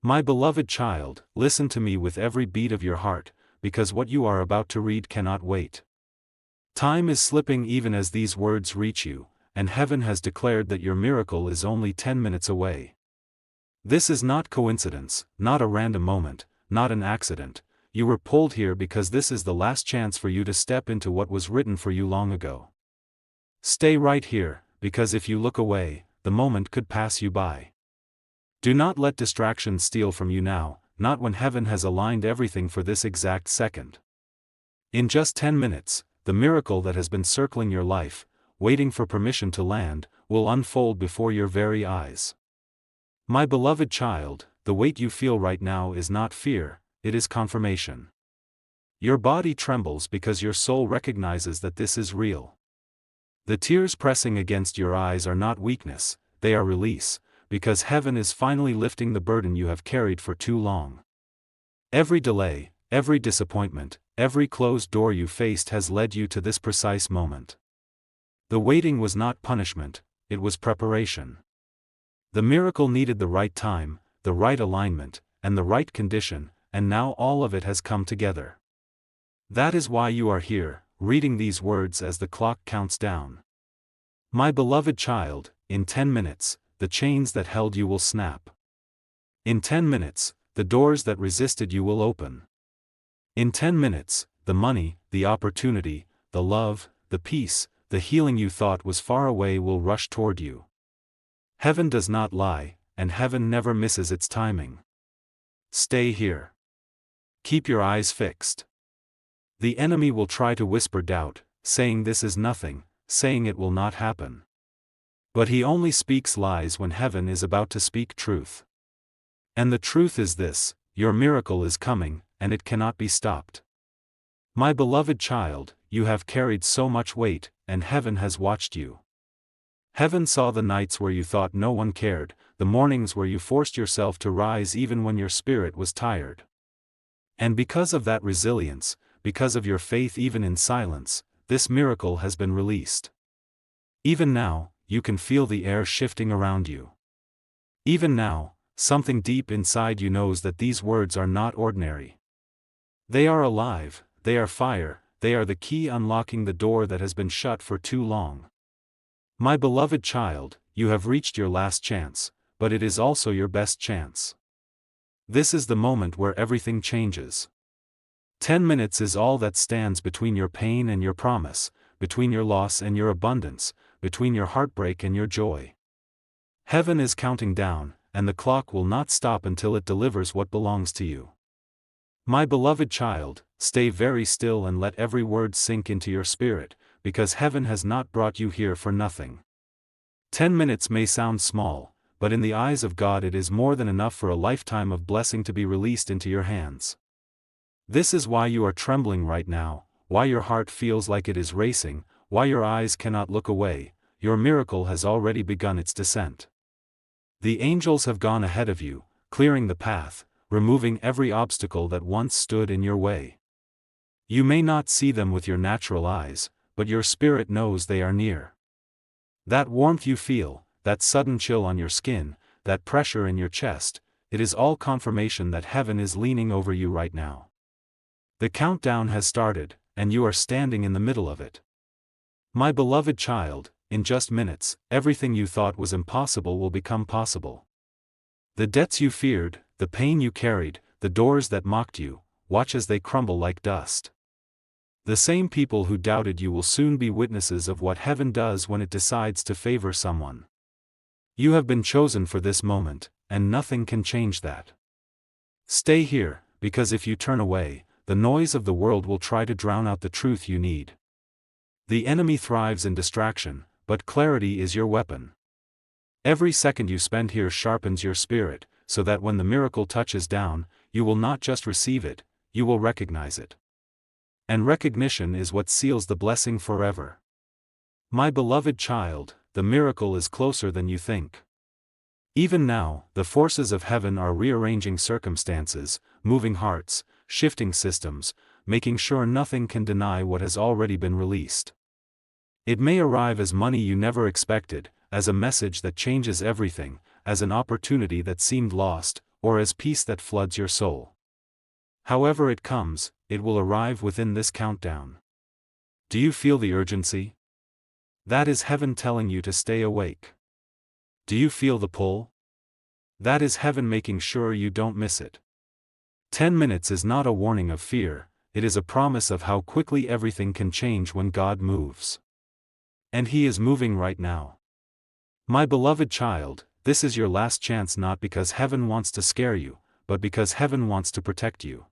My beloved child, listen to me with every beat of your heart, because what you are about to read cannot wait. Time is slipping even as these words reach you, and heaven has declared that your miracle is only 10 minutes away. This is not coincidence, not a random moment, not an accident. You were pulled here because this is the last chance for you to step into what was written for you long ago. Stay right here, because if you look away, the moment could pass you by. Do not let distractions steal from you now, not when heaven has aligned everything for this exact second. In just 10 minutes, the miracle that has been circling your life, waiting for permission to land, will unfold before your very eyes. My beloved child, the weight you feel right now is not fear, it is confirmation. Your body trembles because your soul recognizes that this is real. The tears pressing against your eyes are not weakness, they are release, because heaven is finally lifting the burden you have carried for too long. Every delay, every disappointment, every closed door you faced has led you to this precise moment. The waiting was not punishment, it was preparation. The miracle needed the right time, the right alignment, and the right condition, and now all of it has come together. That is why you are here, reading these words as the clock counts down. My beloved child, in 10 minutes, the chains that held you will snap. In 10 minutes, the doors that resisted you will open. In 10 minutes, the money, the opportunity, the love, the peace, the healing you thought was far away will rush toward you. Heaven does not lie, and heaven never misses its timing. Stay here. Keep your eyes fixed. The enemy will try to whisper doubt, saying this is nothing, saying it will not happen. But he only speaks lies when heaven is about to speak truth. And the truth is this: your miracle is coming, and it cannot be stopped. My beloved child, you have carried so much weight, and heaven has watched you. Heaven saw the nights where you thought no one cared, the mornings where you forced yourself to rise even when your spirit was tired. And because of that resilience, because of your faith even in silence, this miracle has been released. Even now, you can feel the air shifting around you. Even now, something deep inside you knows that these words are not ordinary. They are alive, they are fire, they are the key unlocking the door that has been shut for too long. My beloved child, you have reached your last chance, but it is also your best chance. This is the moment where everything changes. 10 minutes is all that stands between your pain and your promise, between your loss and your abundance, between your heartbreak and your joy. Heaven is counting down, and the clock will not stop until it delivers what belongs to you. My beloved child, stay very still and let every word sink into your spirit, because heaven has not brought you here for nothing. 10 minutes may sound small, but in the eyes of God it is more than enough for a lifetime of blessing to be released into your hands. This is why you are trembling right now, why your heart feels like it is racing, why your eyes cannot look away. Your miracle has already begun its descent. The angels have gone ahead of you, clearing the path, removing every obstacle that once stood in your way. You may not see them with your natural eyes, but your spirit knows they are near. That warmth you feel, that sudden chill on your skin, that pressure in your chest, it is all confirmation that heaven is leaning over you right now. The countdown has started, and you are standing in the middle of it. My beloved child, in just minutes, everything you thought was impossible will become possible. The debts you feared, the pain you carried, the doors that mocked you, watch as they crumble like dust. The same people who doubted you will soon be witnesses of what heaven does when it decides to favor someone. You have been chosen for this moment, and nothing can change that. Stay here, because if you turn away, the noise of the world will try to drown out the truth you need. The enemy thrives in distraction, but clarity is your weapon. Every second you spend here sharpens your spirit, so that when the miracle touches down, you will not just receive it, you will recognize it. And recognition is what seals the blessing forever. My beloved child, the miracle is closer than you think. Even now, the forces of heaven are rearranging circumstances, moving hearts, shifting systems, making sure nothing can deny what has already been released. It may arrive as money you never expected, as a message that changes everything, as an opportunity that seemed lost, or as peace that floods your soul. However it comes, it will arrive within this countdown. Do you feel the urgency? That is heaven telling you to stay awake. Do you feel the pull? That is heaven making sure you don't miss it. 10 minutes is not a warning of fear, it is a promise of how quickly everything can change when God moves. And He is moving right now. My beloved child, this is your last chance, not because heaven wants to scare you, but because heaven wants to protect you.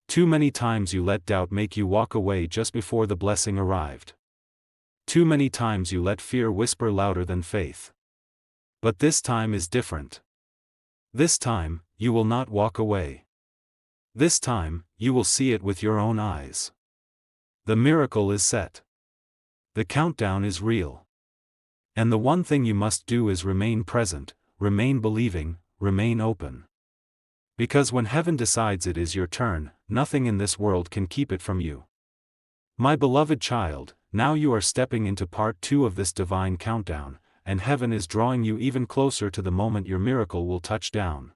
Too many times you let doubt make you walk away just before the blessing arrived. Too many times you let fear whisper louder than faith. But this time is different. This time, you will not walk away. This time, you will see it with your own eyes. The miracle is set. The countdown is real. And the one thing you must do is remain present, remain believing, remain open. Because when heaven decides it is your turn, nothing in this world can keep it from you. My beloved child, now you are stepping into part 2 of this divine countdown, and heaven is drawing you even closer to the moment your miracle will touch down.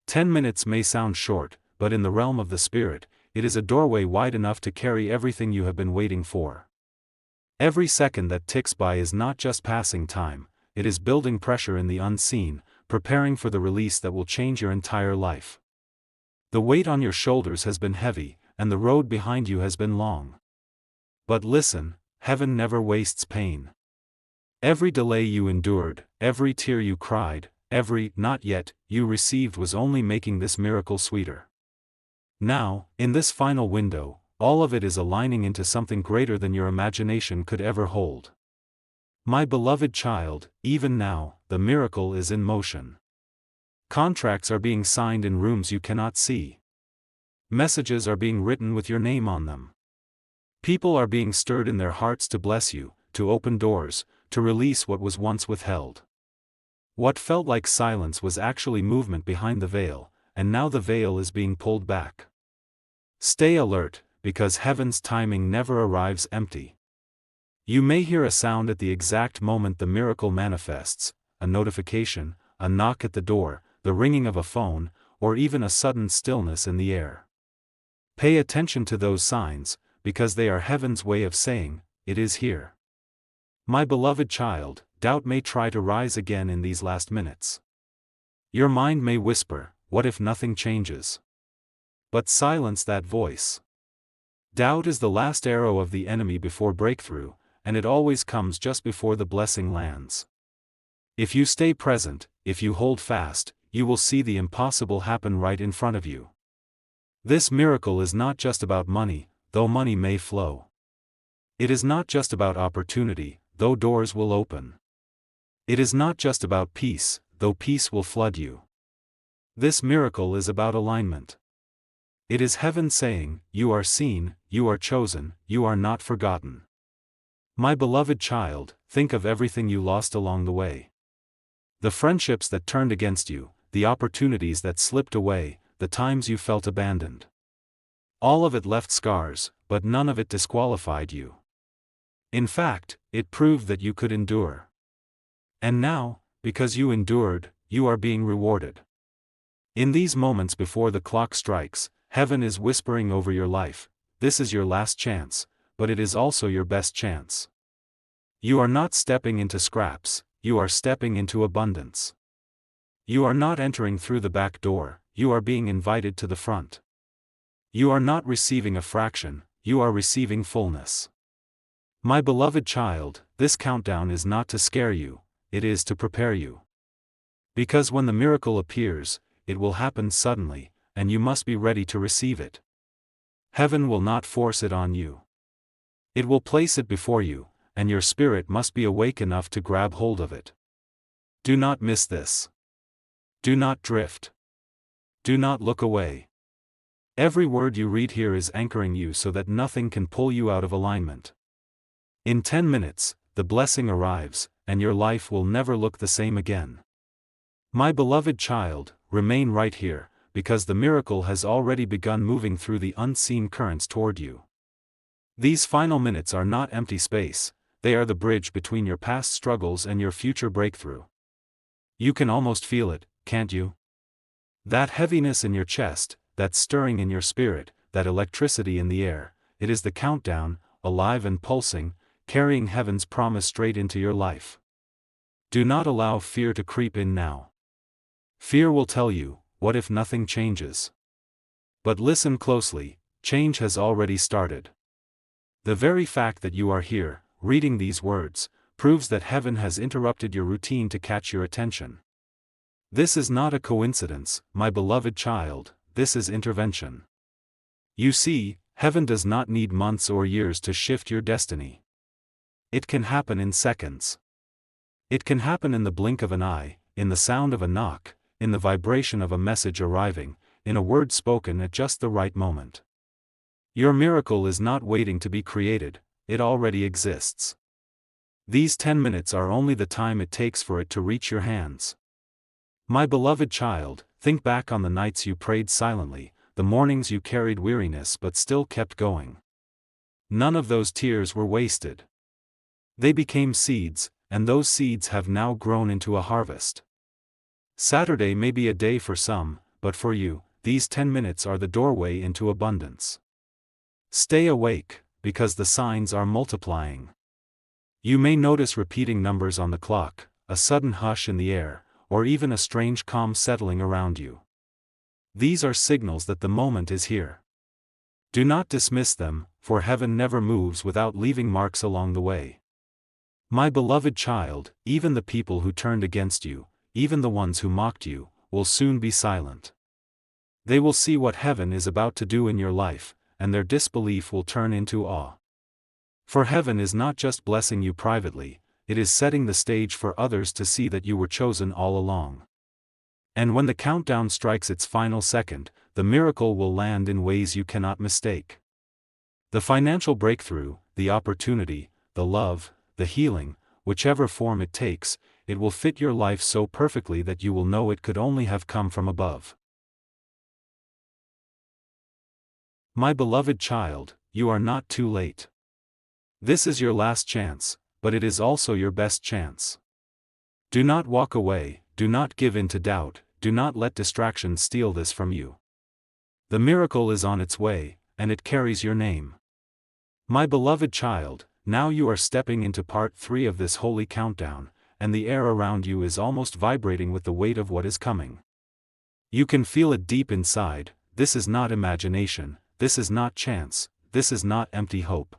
10 minutes may sound short, but in the realm of the Spirit, it is a doorway wide enough to carry everything you have been waiting for. Every second that ticks by is not just passing time, it is building pressure in the unseen, preparing for the release that will change your entire life. The weight on your shoulders has been heavy, and the road behind you has been long. But listen, heaven never wastes pain. Every delay you endured, every tear you cried, every "not yet" you received was only making this miracle sweeter. Now, in this final window, all of it is aligning into something greater than your imagination could ever hold. My beloved child, even now, the miracle is in motion. Contracts are being signed in rooms you cannot see. Messages are being written with your name on them. People are being stirred in their hearts to bless you, to open doors, to release what was once withheld. What felt like silence was actually movement behind the veil, and now the veil is being pulled back. Stay alert, because heaven's timing never arrives empty. You may hear a sound at the exact moment the miracle manifests, a notification, a knock at the door, the ringing of a phone, or even a sudden stillness in the air. Pay attention to those signs, because they are heaven's way of saying, "It is here." My beloved child, doubt may try to rise again in these last minutes. Your mind may whisper, "What if nothing changes?" But silence that voice. Doubt is the last arrow of the enemy before breakthrough, and it always comes just before the blessing lands. If you stay present, if you hold fast, you will see the impossible happen right in front of you. This miracle is not just about money, though money may flow. It is not just about opportunity, though doors will open. It is not just about peace, though peace will flood you. This miracle is about alignment. It is heaven saying, "You are seen, you are chosen, you are not forgotten." My beloved child, think of everything you lost along the way. The friendships that turned against you, the opportunities that slipped away, the times you felt abandoned. All of it left scars, but none of it disqualified you. In fact, it proved that you could endure. And now, because you endured, you are being rewarded. In these moments before the clock strikes, heaven is whispering over your life, "This is your last chance, but it is also your best chance." You are not stepping into scraps, you are stepping into abundance. You are not entering through the back door, you are being invited to the front. You are not receiving a fraction, you are receiving fullness. My beloved child, this countdown is not to scare you, it is to prepare you. Because when the miracle appears, it will happen suddenly, and you must be ready to receive it. Heaven will not force it on you. It will place it before you, and your spirit must be awake enough to grab hold of it. Do not miss this. Do not drift. Do not look away. Every word you read here is anchoring you so that nothing can pull you out of alignment. In 10 minutes, the blessing arrives, and your life will never look the same again. My beloved child, remain right here, because the miracle has already begun moving through the unseen currents toward you. These final minutes are not empty space, they are the bridge between your past struggles and your future breakthrough. You can almost feel it, can't you? That heaviness in your chest, that stirring in your spirit, that electricity in the air, it is the countdown, alive and pulsing, carrying heaven's promise straight into your life. Do not allow fear to creep in now. Fear will tell you, what if nothing changes? But listen closely, change has already started. The very fact that you are here, reading these words, proves that heaven has interrupted your routine to catch your attention. This is not a coincidence, my beloved child, this is intervention. You see, heaven does not need months or years to shift your destiny. It can happen in seconds. It can happen in the blink of an eye, in the sound of a knock, in the vibration of a message arriving, in a word spoken at just the right moment. Your miracle is not waiting to be created, it already exists. These 10 minutes are only the time it takes for it to reach your hands. My beloved child, think back on the nights you prayed silently, the mornings you carried weariness but still kept going. None of those tears were wasted. They became seeds, and those seeds have now grown into a harvest. Saturday may be a day for some, but for you, these 10 minutes are the doorway into abundance. Stay awake, because the signs are multiplying. You may notice repeating numbers on the clock, a sudden hush in the air, or even a strange calm settling around you. These are signals that the moment is here. Do not dismiss them, for heaven never moves without leaving marks along the way. My beloved child, even the people who turned against you, even the ones who mocked you, will soon be silent. They will see what heaven is about to do in your life, and their disbelief will turn into awe. For heaven is not just blessing you privately, it is setting the stage for others to see that you were chosen all along. And when the countdown strikes its final second, the miracle will land in ways you cannot mistake. The financial breakthrough, the opportunity, the love, the healing, whichever form it takes, it will fit your life so perfectly that you will know it could only have come from above. My beloved child, you are not too late. This is your last chance, but it is also your best chance. Do not walk away, do not give in to doubt, do not let distractions steal this from you. The miracle is on its way, and it carries your name. My beloved child, now you are stepping into part 3 of this holy countdown, and the air around you is almost vibrating with the weight of what is coming. You can feel it deep inside, this is not imagination, this is not chance, this is not empty hope.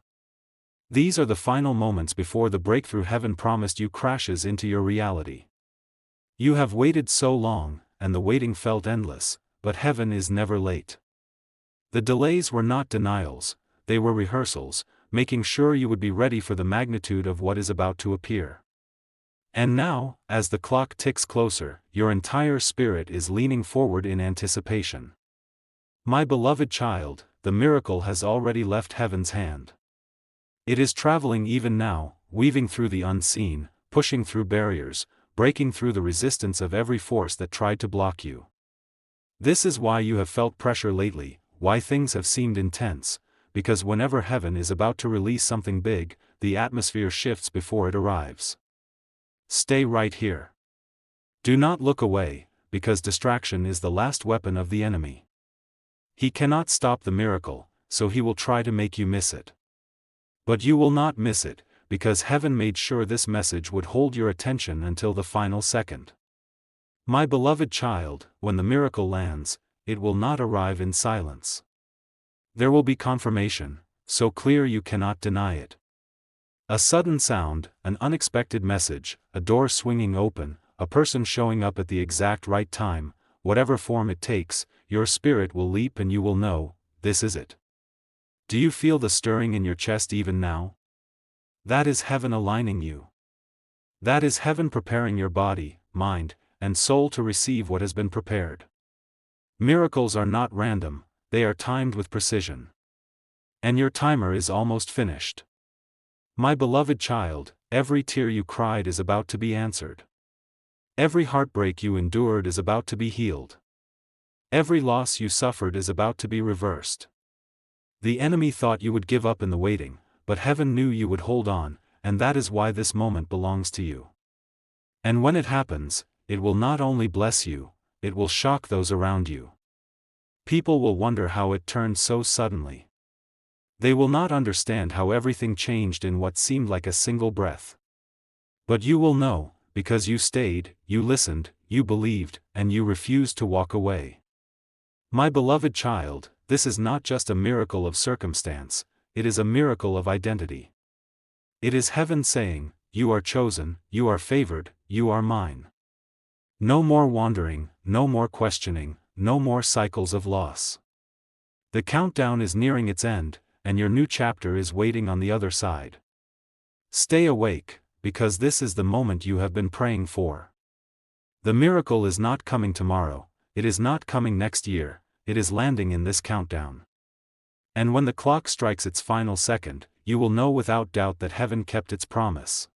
These are the final moments before the breakthrough heaven promised you crashes into your reality. You have waited so long, and the waiting felt endless, but heaven is never late. The delays were not denials, they were rehearsals, making sure you would be ready for the magnitude of what is about to appear. And now, as the clock ticks closer, your entire spirit is leaning forward in anticipation. My beloved child, the miracle has already left heaven's hand. It is traveling even now, weaving through the unseen, pushing through barriers, breaking through the resistance of every force that tried to block you. This is why you have felt pressure lately, why things have seemed intense, because whenever heaven is about to release something big, the atmosphere shifts before it arrives. Stay right here. Do not look away, because distraction is the last weapon of the enemy. He cannot stop the miracle, so he will try to make you miss it. But you will not miss it, because heaven made sure this message would hold your attention until the final second. My beloved child, when the miracle lands, it will not arrive in silence. There will be confirmation, so clear you cannot deny it. A sudden sound, an unexpected message, a door swinging open, a person showing up at the exact right time, whatever form it takes, your spirit will leap and you will know, this is it. Do you feel the stirring in your chest even now? That is heaven aligning you. That is heaven preparing your body, mind, and soul to receive what has been prepared. Miracles are not random, they are timed with precision. And your timer is almost finished. My beloved child, every tear you cried is about to be answered. Every heartbreak you endured is about to be healed. Every loss you suffered is about to be reversed. The enemy thought you would give up in the waiting, but heaven knew you would hold on, and that is why this moment belongs to you. And when it happens, it will not only bless you, it will shock those around you. People will wonder how it turned so suddenly. They will not understand how everything changed in what seemed like a single breath. But you will know, because you stayed, you listened, you believed, and you refused to walk away. My beloved child, this is not just a miracle of circumstance, it is a miracle of identity. It is heaven saying, you are chosen, you are favored, you are mine. No more wandering, no more questioning, no more cycles of loss. The countdown is nearing its end, and your new chapter is waiting on the other side. Stay awake, because this is the moment you have been praying for. The miracle is not coming tomorrow, it is not coming next year, it is landing in this countdown. And when the clock strikes its final second, you will know without doubt that heaven kept its promise.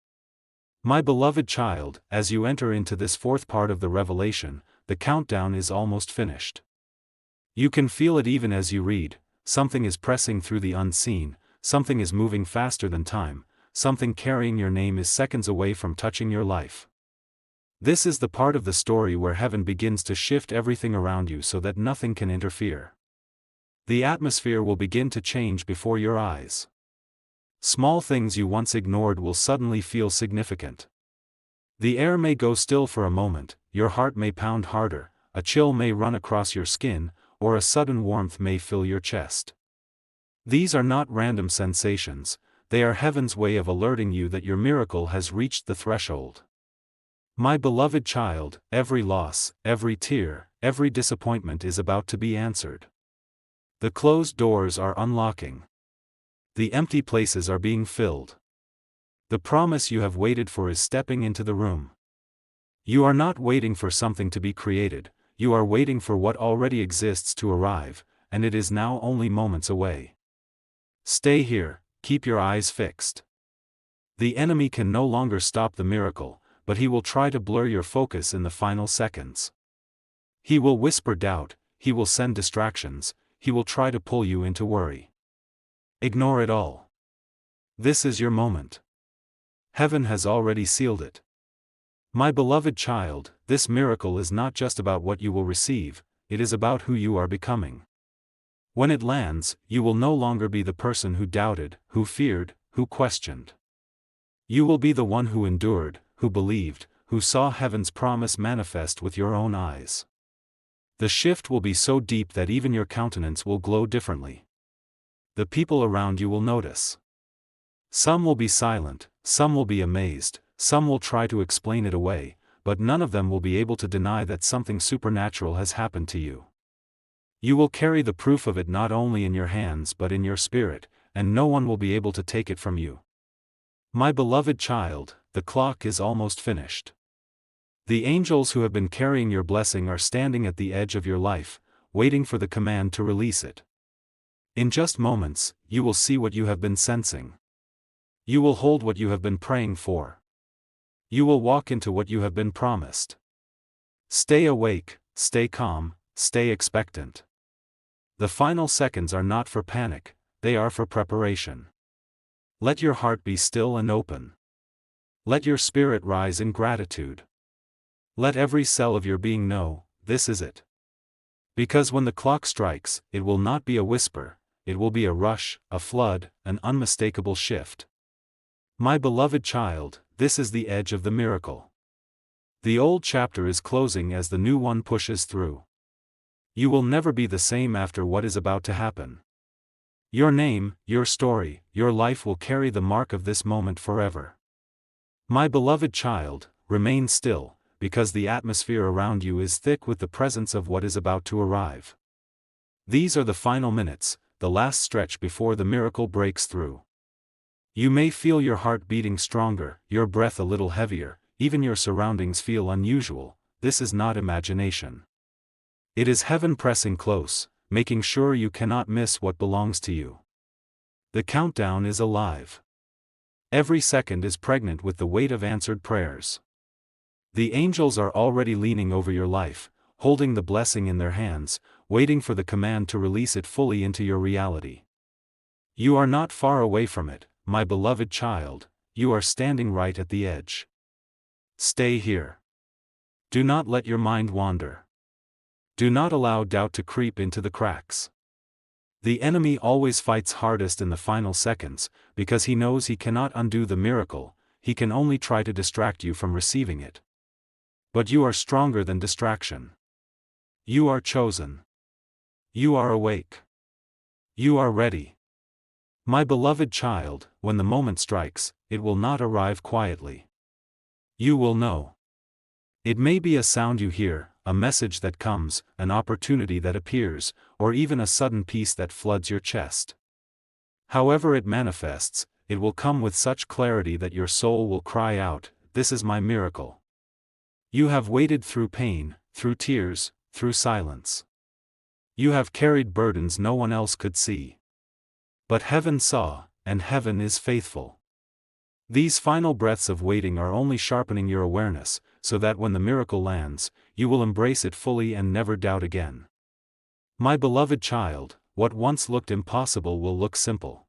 My beloved child, as you enter into this fourth part of the revelation, the countdown is almost finished. You can feel it even as you read, something is pressing through the unseen, something is moving faster than time, something carrying your name is seconds away from touching your life. This is the part of the story where heaven begins to shift everything around you so that nothing can interfere. The atmosphere will begin to change before your eyes. Small things you once ignored will suddenly feel significant. The air may go still for a moment, your heart may pound harder, a chill may run across your skin, or a sudden warmth may fill your chest. These are not random sensations, they are heaven's way of alerting you that your miracle has reached the threshold. My beloved child, every loss, every tear, every disappointment is about to be answered. The closed doors are unlocking. The empty places are being filled. The promise you have waited for is stepping into the room. You are not waiting for something to be created, you are waiting for what already exists to arrive, and it is now only moments away. Stay here, keep your eyes fixed. The enemy can no longer stop the miracle, but he will try to blur your focus in the final seconds. He will whisper doubt, he will send distractions, he will try to pull you into worry. Ignore it all. This is your moment. Heaven has already sealed it. My beloved child, this miracle is not just about what you will receive, it is about who you are becoming. When it lands, you will no longer be the person who doubted, who feared, who questioned. You will be the one who endured, who believed, who saw heaven's promise manifest with your own eyes. The shift will be so deep that even your countenance will glow differently. The people around you will notice. Some will be silent, some will be amazed, some will try to explain it away, but none of them will be able to deny that something supernatural has happened to you. You will carry the proof of it not only in your hands but in your spirit, and no one will be able to take it from you. My beloved child, the clock is almost finished. The angels who have been carrying your blessing are standing at the edge of your life, waiting for the command to release it. In just moments, you will see what you have been sensing. You will hold what you have been praying for. You will walk into what you have been promised. Stay awake, stay calm, stay expectant. The final seconds are not for panic, they are for preparation. Let your heart be still and open. Let your spirit rise in gratitude. Let every cell of your being know, this is it. Because when the clock strikes, it will not be a whisper, it will be a rush, a flood, an unmistakable shift. My beloved child, this is the edge of the miracle. The old chapter is closing as the new one pushes through. You will never be the same after what is about to happen. Your name, your story, your life will carry the mark of this moment forever. My beloved child, remain still, because the atmosphere around you is thick with the presence of what is about to arrive. These are the final minutes, the last stretch before the miracle breaks through. You may feel your heart beating stronger, your breath a little heavier, even your surroundings feel unusual. This is not imagination. It is heaven pressing close, making sure you cannot miss what belongs to you. The countdown is alive. Every second is pregnant with the weight of answered prayers. The angels are already leaning over your life, holding the blessing in their hands, waiting for the command to release it fully into your reality. You are not far away from it, my beloved child, you are standing right at the edge. Stay here. Do not let your mind wander. Do not allow doubt to creep into the cracks. The enemy always fights hardest in the final seconds, because he knows he cannot undo the miracle, he can only try to distract you from receiving it. But you are stronger than distraction. You are chosen. You are awake. You are ready. My beloved child, when the moment strikes, it will not arrive quietly. You will know. It may be a sound you hear, a message that comes, an opportunity that appears, or even a sudden peace that floods your chest. However it manifests, it will come with such clarity that your soul will cry out, "This is my miracle." You have waited through pain, through tears, through silence. You have carried burdens no one else could see. But heaven saw, and heaven is faithful. These final breaths of waiting are only sharpening your awareness, so that when the miracle lands, you will embrace it fully and never doubt again. My beloved child, what once looked impossible will look simple.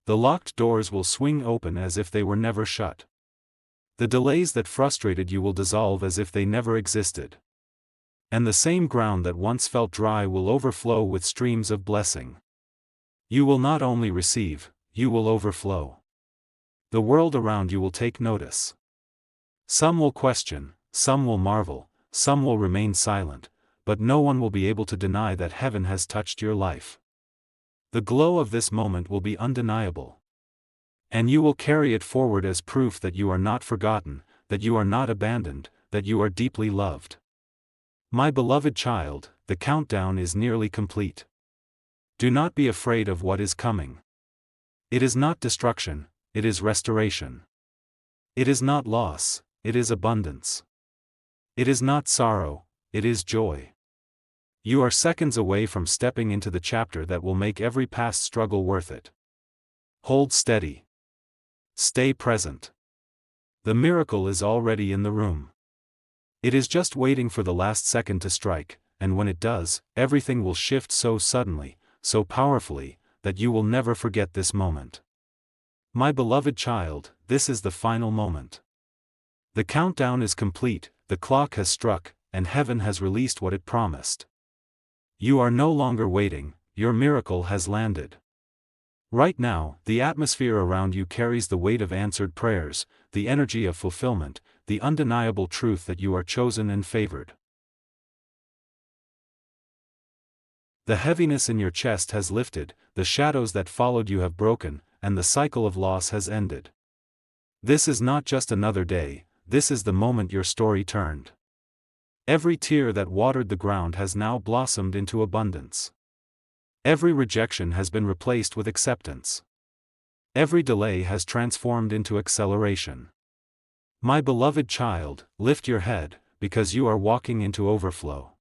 The locked doors will swing open as if they were never shut. The delays that frustrated you will dissolve as if they never existed. And the same ground that once felt dry will overflow with streams of blessing. You will not only receive, you will overflow. The world around you will take notice. Some will question, some will marvel, some will remain silent, but no one will be able to deny that heaven has touched your life. The glow of this moment will be undeniable. And you will carry it forward as proof that you are not forgotten, that you are not abandoned, that you are deeply loved. My beloved child, the countdown is nearly complete. Do not be afraid of what is coming. It is not destruction, it is restoration. It is not loss, it is abundance. It is not sorrow, it is joy. You are seconds away from stepping into the chapter that will make every past struggle worth it. Hold steady. Stay present. The miracle is already in the room. It is just waiting for the last second to strike, and when it does, everything will shift so suddenly, so powerfully, that you will never forget this moment. My beloved child, this is the final moment. The countdown is complete, the clock has struck, and heaven has released what it promised. You are no longer waiting, your miracle has landed. Right now, the atmosphere around you carries the weight of answered prayers, the energy of fulfillment, the undeniable truth that you are chosen and favored. The heaviness in your chest has lifted, the shadows that followed you have broken, and the cycle of loss has ended. This is not just another day, this is the moment your story turned. Every tear that watered the ground has now blossomed into abundance. Every rejection has been replaced with acceptance. Every delay has transformed into acceleration. My beloved child, lift your head, because you are walking into overflow.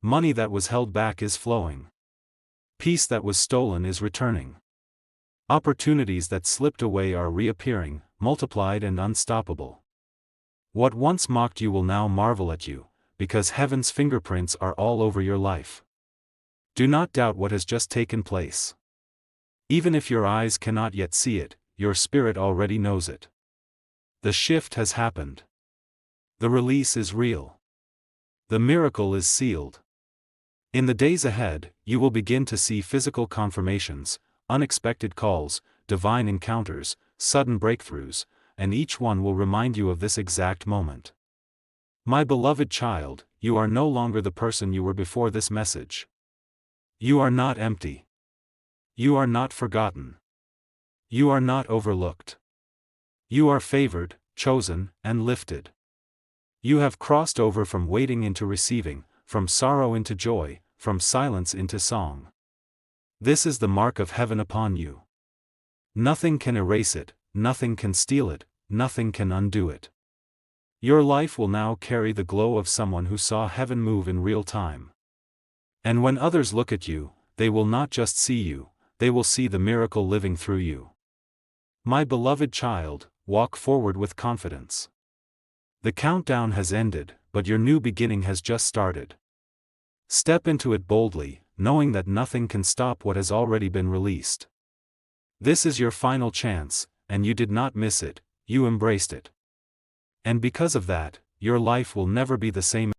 Money that was held back is flowing. Peace that was stolen is returning. Opportunities that slipped away are reappearing, multiplied and unstoppable. What once mocked you will now marvel at you, because heaven's fingerprints are all over your life. Do not doubt what has just taken place. Even if your eyes cannot yet see it, your spirit already knows it. The shift has happened. The release is real. The miracle is sealed. In the days ahead, you will begin to see physical confirmations, unexpected calls, divine encounters, sudden breakthroughs, and each one will remind you of this exact moment. My beloved child, you are no longer the person you were before this message. You are not empty. You are not forgotten. You are not overlooked. You are favored, chosen, and lifted. You have crossed over from waiting into receiving, from sorrow into joy, from silence into song. This is the mark of heaven upon you. Nothing can erase it, nothing can steal it, nothing can undo it. Your life will now carry the glow of someone who saw heaven move in real time. And when others look at you, they will not just see you, they will see the miracle living through you. My beloved child, walk forward with confidence. The countdown has ended, but your new beginning has just started. Step into it boldly, knowing that nothing can stop what has already been released. This is your final chance, and you did not miss it, you embraced it. And because of that, your life will never be the same.